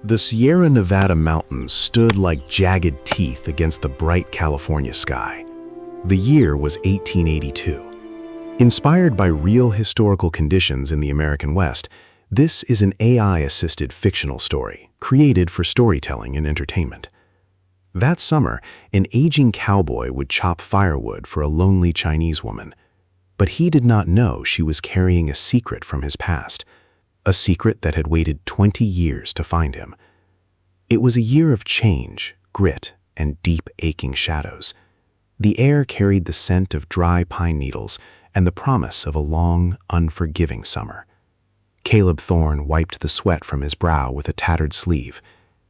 The Sierra Nevada mountains stood like jagged teeth against the bright California sky. The year was 1882. Inspired by real historical conditions in the American West, this is an AI-assisted fictional story created for storytelling and entertainment. That summer, an aging cowboy would chop firewood for a lonely Chinese woman, but he did not know she was carrying a secret from his past, a secret that had waited 20 years to find him. It was a year of change, grit, and deep aching shadows. The air carried the scent of dry pine needles and the promise of a long, unforgiving summer. Caleb Thorne wiped the sweat from his brow with a tattered sleeve.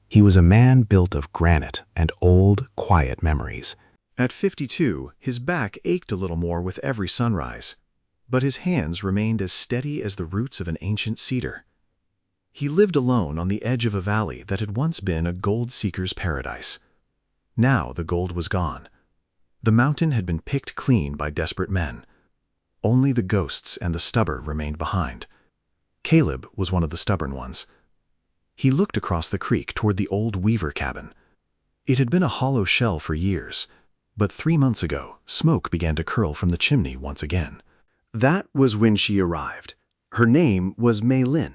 He was a man built of granite and old, quiet memories. At 52, his back ached a little more with every sunrise, but his hands remained as steady as the roots of an ancient cedar. He lived alone on the edge of a valley that had once been a gold seeker's paradise. Now the gold was gone. The mountain had been picked clean by desperate men. Only the ghosts and the stubborn remained behind. Caleb was one of the stubborn ones. He looked across the creek toward the old Weaver cabin. It had been a hollow shell for years, but 3 months ago, smoke began to curl from the chimney once again. That was when she arrived. Her name was Mei Lin.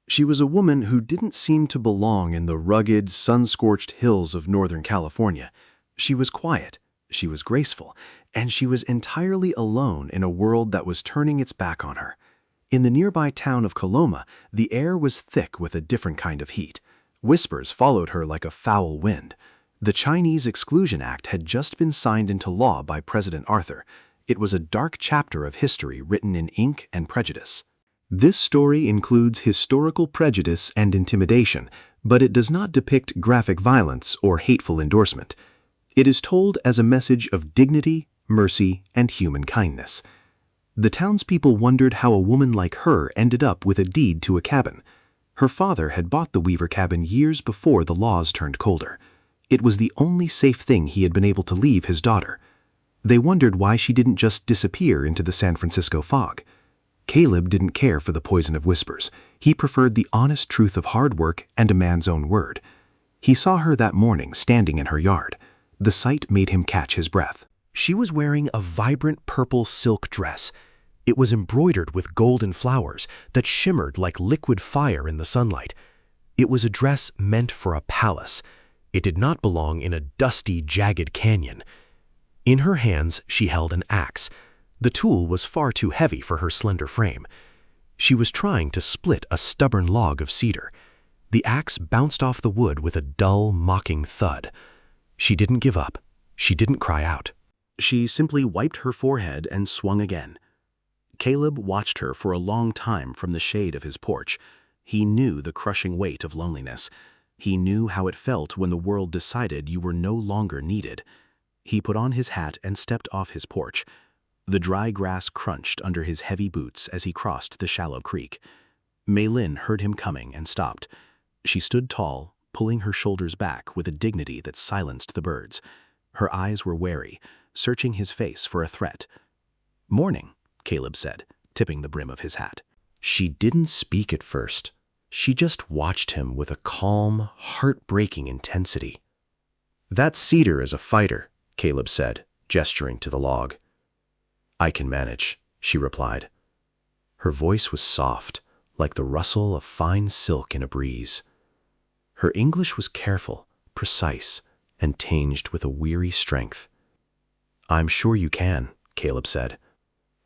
She was a woman who didn't seem to belong in the rugged, sun-scorched hills of Northern California. She was quiet, she was graceful, and she was entirely alone in a world that was turning its back on her. In the nearby town of Coloma, the air was thick with a different kind of heat. Whispers followed her like a foul wind. The Chinese Exclusion Act had just been signed into law by President Arthur. It was a dark chapter of history written in ink and prejudice. This story includes historical prejudice and intimidation, but it does not depict graphic violence or hateful endorsement. It is told as a message of dignity, mercy, and human kindness. The townspeople wondered how a woman like her ended up with a deed to a cabin. Her father had bought the Weaver cabin years before the laws turned colder. It was the only safe thing he had been able to leave his daughter. They wondered why she didn't just disappear into the San Francisco fog. Caleb didn't care for the poison of whispers. He preferred the honest truth of hard work and a man's own word. He saw her that morning standing in her yard. The sight made him catch his breath. She was wearing a vibrant purple silk dress. It was embroidered with golden flowers that shimmered like liquid fire in the sunlight. It was a dress meant for a palace. It did not belong in a dusty, jagged canyon. In her hands, she held an axe. The tool was far too heavy for her slender frame. She was trying to split a stubborn log of cedar. The axe bounced off the wood with a dull, mocking thud. She didn't give up. She didn't cry out. She simply wiped her forehead and swung again. Caleb watched her for a long time from the shade of his porch. He knew the crushing weight of loneliness. He knew how it felt when the world decided you were no longer needed. He put on his hat and stepped off his porch. The dry grass crunched under his heavy boots as he crossed the shallow creek. Mei Lin heard him coming and stopped. She stood tall, pulling her shoulders back with a dignity that silenced the birds. Her eyes were wary, searching his face for a threat. "Morning," Caleb said, tipping the brim of his hat. She didn't speak at first. She just watched him with a calm, heartbreaking intensity. "That cedar is a fighter," Caleb said, gesturing to the log. "I can manage," she replied. Her voice was soft, like the rustle of fine silk in a breeze. Her English was careful, precise, and tinged with a weary strength. "I'm sure you can," Caleb said.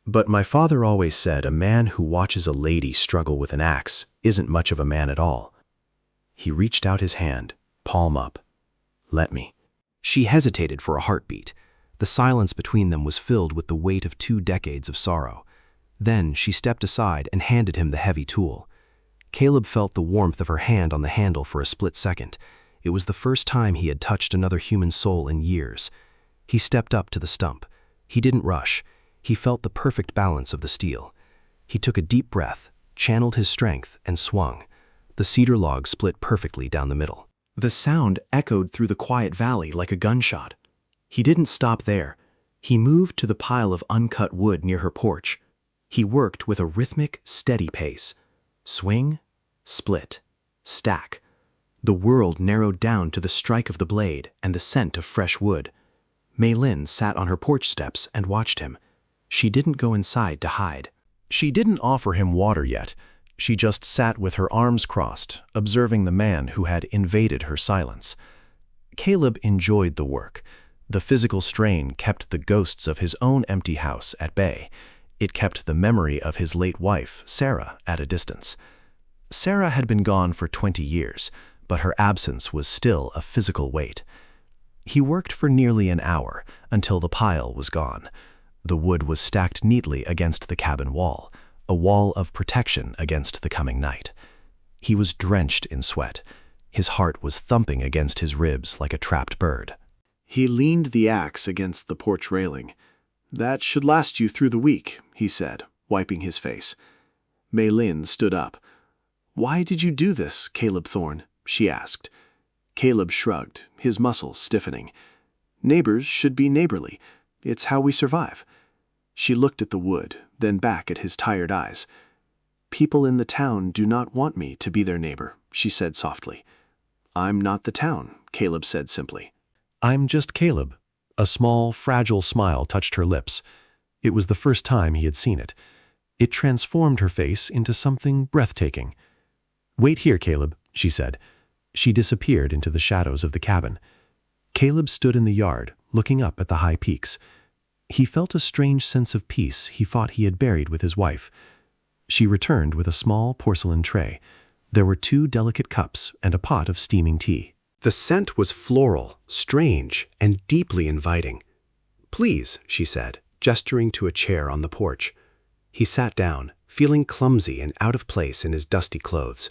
"But my father always said a man who watches a lady struggle with an axe isn't much of a man at all." He reached out his hand, palm up. "Let me." She hesitated for a heartbeat. The silence between them was filled with the weight of 2 decades of sorrow. Then she stepped aside and handed him the heavy tool. Caleb felt the warmth of her hand on the handle for a split second. It was the first time he had touched another human soul in years. He stepped up to the stump. He didn't rush. He felt the perfect balance of the steel. He took a deep breath, channeled his strength, and swung. The cedar log split perfectly down the middle. The sound echoed through the quiet valley like a gunshot. He didn't stop there. He moved to the pile of uncut wood near her porch. He worked with a rhythmic, steady pace. Swing, split, stack. The world narrowed down to the strike of the blade and the scent of fresh wood. Mei Lin sat on her porch steps and watched him. She didn't go inside to hide. She didn't offer him water yet. She just sat with her arms crossed, observing the man who had invaded her silence. Caleb enjoyed the work. The physical strain kept the ghosts of his own empty house at bay. It kept the memory of his late wife, Sarah, at a distance. Sarah had been gone for 20 years, but her absence was still a physical weight. He worked for nearly an hour until the pile was gone. The wood was stacked neatly against the cabin wall, a wall of protection against the coming night. He was drenched in sweat. His heart was thumping against his ribs like a trapped bird. He leaned the axe against the porch railing. "That should last you through the week," he said, wiping his face. Mei Lin stood up. "Why did you do this, Caleb Thorne?" she asked. Caleb shrugged, his muscles stiffening. "Neighbors should be neighborly. It's how we survive." She looked at the wood, then back at his tired eyes. "People in the town do not want me to be their neighbor," she said softly. "I'm not the town," Caleb said simply. "I'm just Caleb." A small, fragile smile touched her lips. It was the first time he had seen it. It transformed her face into something breathtaking. "Wait here, Caleb," she said. She disappeared into the shadows of the cabin. Caleb stood in the yard, looking up at the high peaks. He felt a strange sense of peace he thought he had buried with his wife. She returned with a small porcelain tray. There were 2 delicate cups and a pot of steaming tea. The scent was floral, strange, and deeply inviting. "Please," she said, gesturing to a chair on the porch. He sat down, feeling clumsy and out of place in his dusty clothes.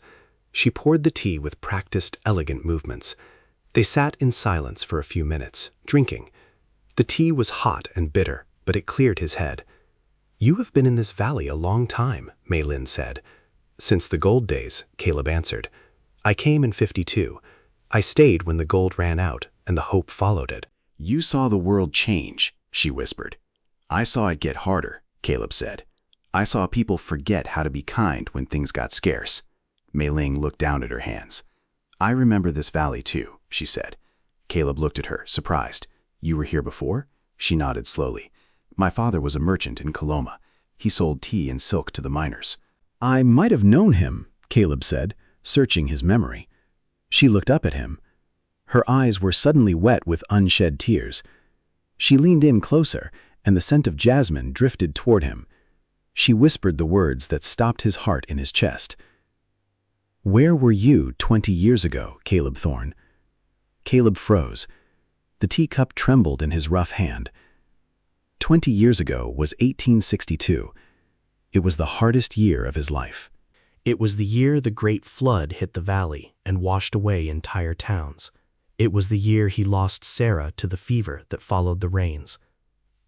She poured the tea with practiced, elegant movements. They sat in silence for a few minutes, drinking. The tea was hot and bitter, but it cleared his head. "You have been in this valley a long time," Mei Lin said. "Since the gold days," Caleb answered. "I came in 52. I stayed when the gold ran out, and the hope followed it." "You saw the world change," she whispered. "I saw it get harder," Caleb said. "I saw people forget how to be kind when things got scarce." Mei Ling looked down at her hands. "I remember this valley too," she said. Caleb looked at her, surprised. "You were here before?" She nodded slowly. "My father was a merchant in Coloma. He sold tea and silk to the miners." "I might have known him," Caleb said, searching his memory. She looked up at him. Her eyes were suddenly wet with unshed tears. She leaned in closer, and the scent of jasmine drifted toward him. She whispered the words that stopped his heart in his chest. "Where were you 20 years ago, Caleb Thorne?" Caleb froze. The teacup trembled in his rough hand. 20 years ago was 1862. It was the hardest year of his life. It was the year the Great Flood hit the valley and washed away entire towns. It was the year he lost Sarah to the fever that followed the rains.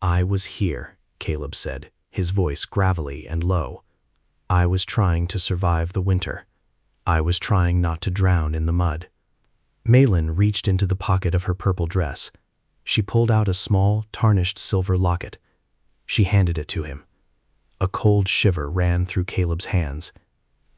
"I was here," Caleb said, his voice gravelly and low. "I was trying to survive the winter. I was trying not to drown in the mud." Mei Lin reached into the pocket of her purple dress. She pulled out a small, tarnished silver locket. She handed it to him. A cold shiver ran through Caleb's hands.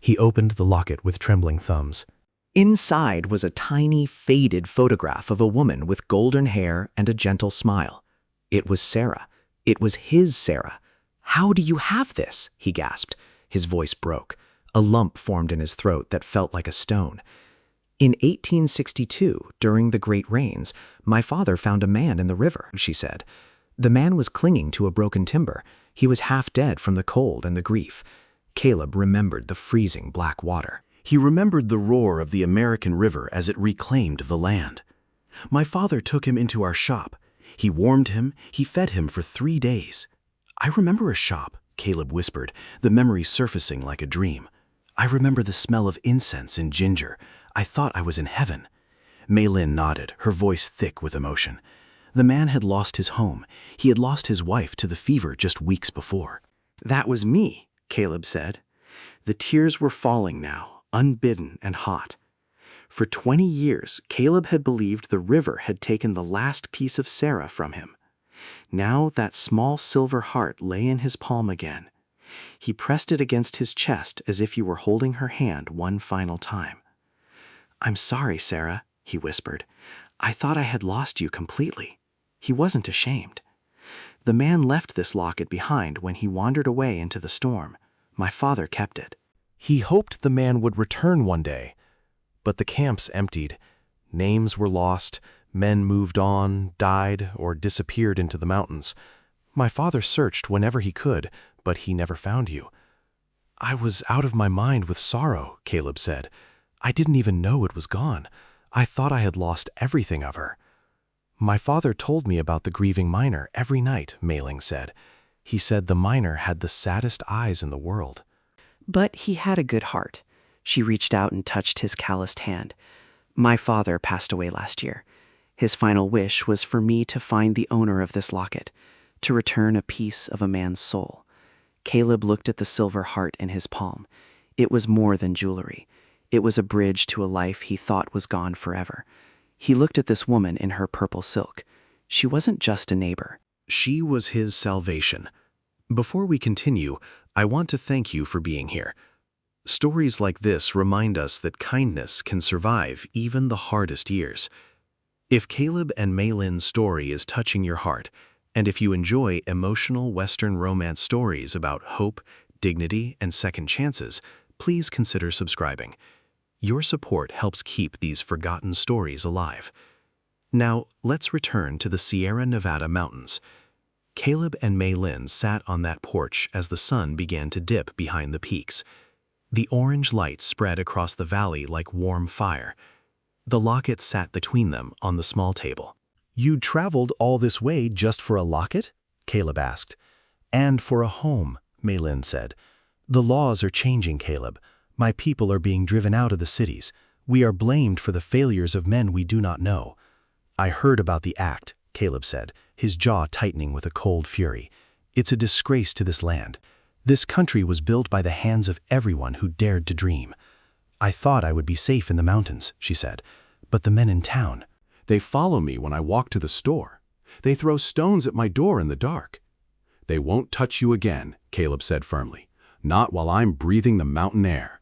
He opened the locket with trembling thumbs. Inside was a tiny, faded photograph of a woman with golden hair and a gentle smile. It was Sarah. It was his Sarah. "How do you have this?" he gasped. His voice broke. A lump formed in his throat that felt like a stone. "In 1862, during the great rains, my father found a man in the river," she said. "The man was clinging to a broken timber. He was half dead from the cold and the grief." Caleb remembered the freezing black water. He remembered the roar of the American River as it reclaimed the land. "My father took him into our shop. He warmed him, he fed him for 3 days. I remember a shop," Caleb whispered, the memory surfacing like a dream. "I remember the smell of incense and ginger. I thought I was in heaven." Mei Lin nodded, her voice thick with emotion. The man had lost his home. He had lost his wife to the fever just weeks before. "That was me," Caleb said. The tears were falling now, unbidden and hot. For 20 years, Caleb had believed the river had taken the last piece of Sarah from him. Now that small silver heart lay in his palm again. He pressed it against his chest as if he were holding her hand one final time. "I'm sorry, Sarah," he whispered. "I thought I had lost you completely." He wasn't ashamed. "The man left this locket behind when he wandered away into the storm. My father kept it." He hoped the man would return one day, but the camps emptied. Names were lost, men moved on, died, or disappeared into the mountains. My father searched whenever he could, but he never found you. "I was out of my mind with sorrow," Caleb said. "I didn't even know it was gone. I thought I had lost everything of her." "My father told me about the grieving miner every night," Mei Ling said. "He said the miner had the saddest eyes in the world." "But he had a good heart." She reached out and touched his calloused hand. "My father passed away last year. His final wish was for me to find the owner of this locket, to return a piece of a man's soul." Caleb looked at the silver heart in his palm. It was more than jewelry. It was a bridge to a life he thought was gone forever. He looked at this woman in her purple silk. She wasn't just a neighbor. She was his salvation. Before we continue, I want to thank you for being here. Stories like this remind us that kindness can survive even the hardest years. If Caleb and Mei Lin's story is touching your heart, and if you enjoy emotional Western romance stories about hope, dignity, and second chances, please consider subscribing. Your support helps keep these forgotten stories alive. Now, let's return to the Sierra Nevada mountains. Caleb and Mei Lin sat on that porch as the sun began to dip behind the peaks. The orange light spread across the valley like warm fire. The locket sat between them on the small table. "You traveled all this way just for a locket?" Caleb asked. "And for a home," Mei Lin said. "The laws are changing, Caleb. My people are being driven out of the cities. We are blamed for the failures of men we do not know." "I heard about the act," Caleb said, his jaw tightening with a cold fury. "It's a disgrace to this land. This country was built by the hands of everyone who dared to dream." "I thought I would be safe in the mountains," she said, "but the men in town—" They follow me when I walk to the store. They throw stones at my door in the dark. They won't touch you again, Caleb said firmly. Not while I'm breathing the mountain air.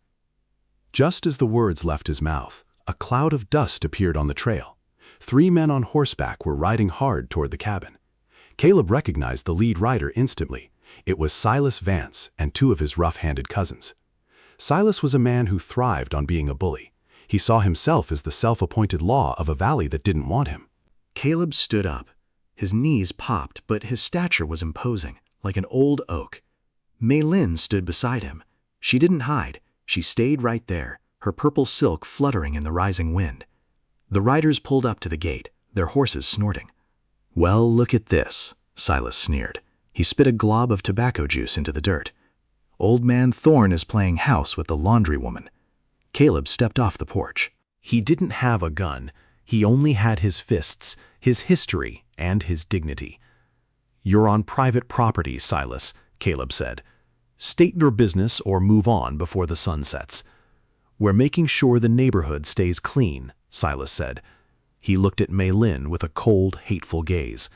Just as the words left his mouth, a cloud of dust appeared on the trail. 3 men on horseback were riding hard toward the cabin. Caleb recognized the lead rider instantly. It was Silas Vance and 2 of his rough-handed cousins. Silas was a man who thrived on being a bully. He saw himself as the self-appointed law of a valley that didn't want him. Caleb stood up. His knees popped, but his stature was imposing, like an old oak. Mei Lin stood beside him. She didn't hide. She stayed right there, her purple silk fluttering in the rising wind. The riders pulled up to the gate, their horses snorting. "Well, look at this," Silas sneered. He spit a glob of tobacco juice into the dirt. "Old Man Thorne is playing house with the laundry woman." Caleb stepped off the porch. He didn't have a gun. He only had his fists, his history, and his dignity. "You're on private property, Silas," Caleb said. "State your business or move on before the sun sets." "We're making sure the neighborhood stays clean," Silas said. He looked at Mei Lin with a cold, hateful gaze.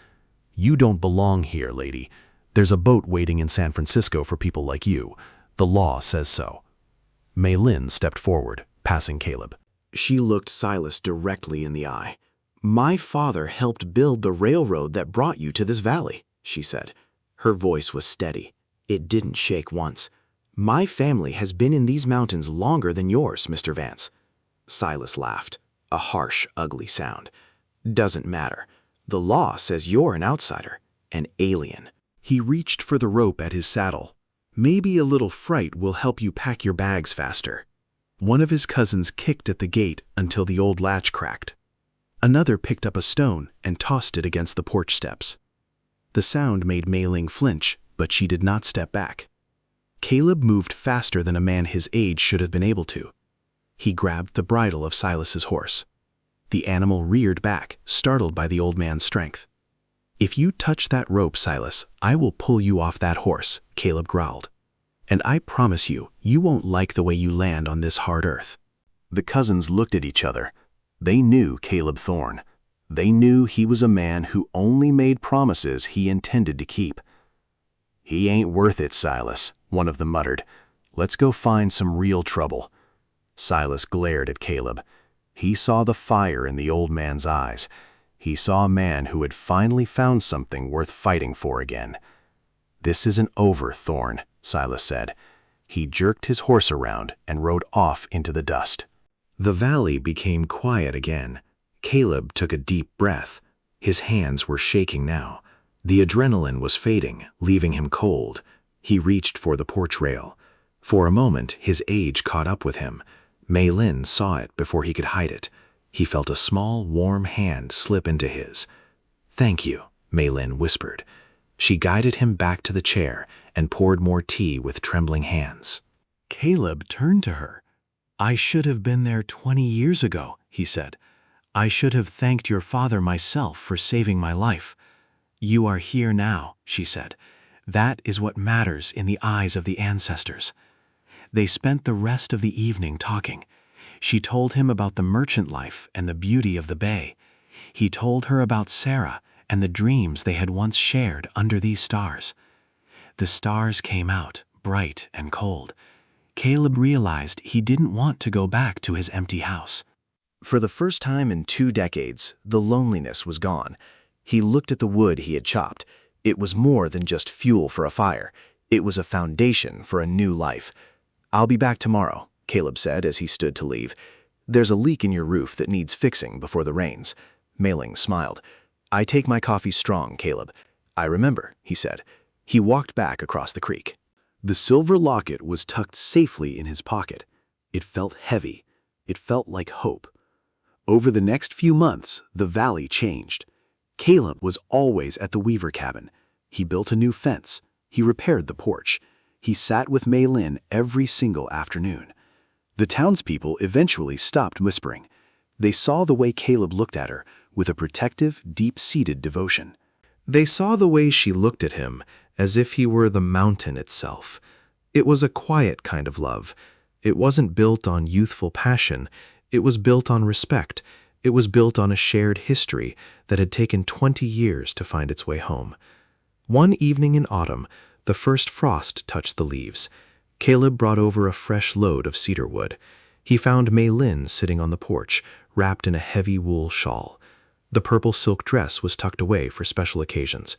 "You don't belong here, lady. There's a boat waiting in San Francisco for people like you. The law says so." Mei Lin stepped forward, passing Caleb. She looked Silas directly in the eye. "My father helped build the railroad that brought you to this valley," she said. Her voice was steady. It didn't shake once. "My family has been in these mountains longer than yours, Mr. Vance." Silas laughed, a harsh, ugly sound. "Doesn't matter. The law says you're an outsider, an alien." He reached for the rope at his saddle. "Maybe a little fright will help you pack your bags faster." One of his cousins kicked at the gate until the old latch cracked. Another picked up a stone and tossed it against the porch steps. The sound made Mei Ling flinch, but she did not step back. Caleb moved faster than a man his age should have been able to. He grabbed the bridle of Silas's horse. The animal reared back, startled by the old man's strength. "If you touch that rope, Silas, I will pull you off that horse," Caleb growled. "And I promise you, you won't like the way you land on this hard earth." The cousins looked at each other. They knew Caleb Thorne. They knew he was a man who only made promises he intended to keep. "He ain't worth it, Silas," one of them muttered. "Let's go find some real trouble." Silas glared at Caleb. He saw the fire in the old man's eyes. He saw a man who had finally found something worth fighting for again. "This isn't over, Thorn," Silas said. He jerked his horse around and rode off into the dust. The valley became quiet again. Caleb took a deep breath. His hands were shaking now. The adrenaline was fading, leaving him cold. He reached for the porch rail. For a moment, his age caught up with him. Mei Lin saw it before he could hide it. He felt a small, warm hand slip into his. "Thank you," Mei Lin whispered. She guided him back to the chair and poured more tea with trembling hands. Caleb turned to her. "I should have been there 20 years ago," he said. "I should have thanked your father myself for saving my life." "You are here now," she said. "That is what matters in the eyes of the ancestors." They spent the rest of the evening talking. She told him about the merchant life and the beauty of the bay. He told her about Sarah and the dreams they had once shared under these stars. The stars came out, bright and cold. Caleb realized he didn't want to go back to his empty house. For the first time in 2 decades, the loneliness was gone. He looked at the wood he had chopped. It was more than just fuel for a fire. It was a foundation for a new life. "I'll be back tomorrow," Caleb said as he stood to leave. "There's a leak in your roof that needs fixing before the rains." Mei Ling smiled. "I take my coffee strong, Caleb." "I remember," he said. He walked back across the creek. The silver locket was tucked safely in his pocket. It felt heavy. It felt like hope. Over the next few months, the valley changed. Caleb was always at the Weaver cabin. He built a new fence. He repaired the porch. He sat with Mei Lin every single afternoon. The townspeople eventually stopped whispering. They saw the way Caleb looked at her, with a protective, deep-seated devotion. They saw the way she looked at him, as if he were the mountain itself. It was a quiet kind of love. It wasn't built on youthful passion. It was built on respect. It was built on a shared history that had taken 20 years to find its way home. One evening in autumn, the first frost touched the leaves. Caleb brought over a fresh load of cedar wood. He found Mei Lin sitting on the porch, wrapped in a heavy wool shawl. The purple silk dress was tucked away for special occasions.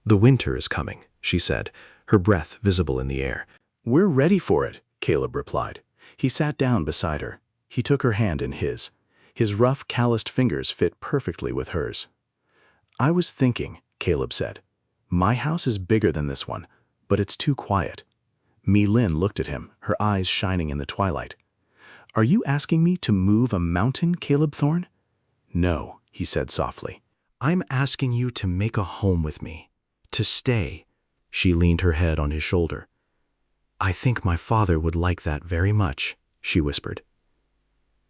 "The winter is coming," she said, her breath visible in the air. "We're ready for it," Caleb replied. He sat down beside her. He took her hand in his. His rough, calloused fingers fit perfectly with hers. "I was thinking," Caleb said. "My house is bigger than this one, but it's too quiet." Mei Lin looked at him, her eyes shining in the twilight. "Are you asking me to move a mountain, Caleb Thorn?" "No," he said softly. "I'm asking you to make a home with me, to stay." She leaned her head on his shoulder. "I think my father would like that very much," she whispered.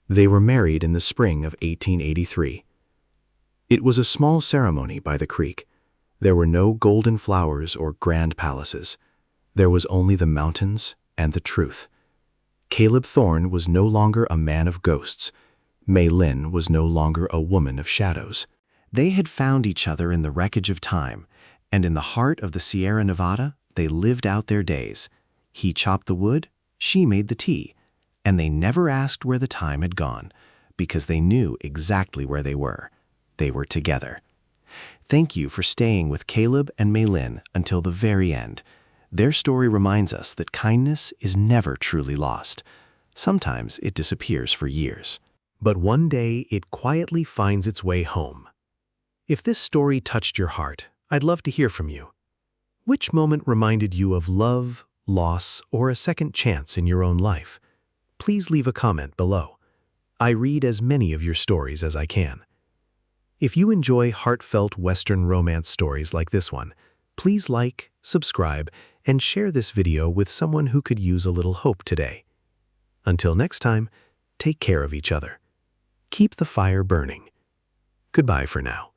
They were married in the spring of 1883. It was a small ceremony by the creek. There were no golden flowers or grand palaces. There was only the mountains and the truth. Caleb Thorn was no longer a man of ghosts. Mei Lin was no longer a woman of shadows. They had found each other in the wreckage of time, and in the heart of the Sierra Nevada, they lived out their days. He chopped the wood, she made the tea, and they never asked where the time had gone, because they knew exactly where they were. They were together. Thank you for staying with Caleb and Mei Lin until the very end. Their story reminds us that kindness is never truly lost. Sometimes it disappears for years. But one day it quietly finds its way home. If this story touched your heart, I'd love to hear from you. Which moment reminded you of love, loss, or a second chance in your own life? Please leave a comment below. I read as many of your stories as I can. If you enjoy heartfelt Western romance stories like this one, please like, subscribe, and share this video with someone who could use a little hope today. Until next time, take care of each other. Keep the fire burning. Goodbye for now.